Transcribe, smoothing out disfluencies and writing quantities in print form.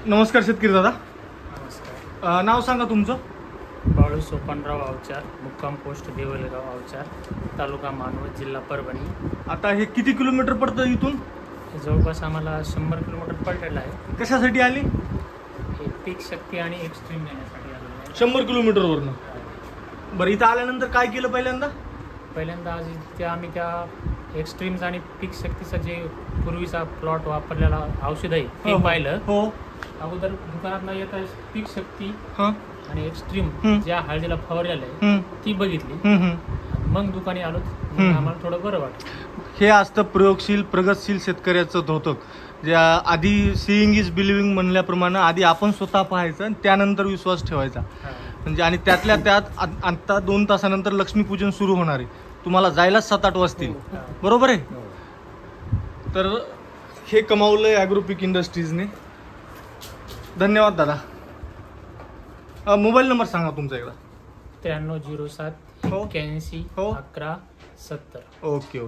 नमस्कार शेतकरी दादा. नमस्कार. नाव सांगा तुमचं. बाळू सोपानराव अवचार, मुक्काम पोस्ट देवलगाव अवचार, तालुका मानवत, जिल्हा परभणी. आता हे किती किलोमीटर पडतं इथून? हे जवळपास आम्हाला 100 किलोमीटर पडलेलं आहे. कशासाठी आली? हे पीक शक्ती आणि एक्स्ट्रीम नेण्यासाठी आलेलं आहे. 100 किलोमीटरवरनं. बरं, इथं आल्यानंतर काय केलं पहिल्यांदा? पहिल्यांदा आज आम्ही त्या एक्स्ट्रीम्स आणि पीक शक्तीचा जे पूर्वीचा प्लॉट वापरलेला औषध आहे ते पाहिलं. हो. अगोदर दुकानात येता पीक शक्ती हां आणि एक्स्ट्रीम ज्या हळदीला फवारलेलं आहे ती बघितली. मग दुकानी आलो. आम्हाला थोडं बरं वाटतं. हे असतं प्रयोगशील प्रगतशील शेतकऱ्याचं धोतक. ज्या आधी सीइंग इज बिलिव्हिंग म्हणल्याप्रमाणे आधी आपण स्वतः पाहायचं आणि त्यानंतर विश्वास ठेवायचा. म्हणजे आणि त्यातल्या त्यात आता 2 तासानंतर लक्ष्मीपूजन सुरू होणार आहे. तुम्हाला जायलाच 7-8 वाजतील. बरोबर आहे. तर हे कमावलंय ॲग्रोपिक इंडस्ट्रीजने. धन्यवाद दादा. मोबाईल नंबर सांगा तुमचा एकदा. 9307 81 11 70. ओके.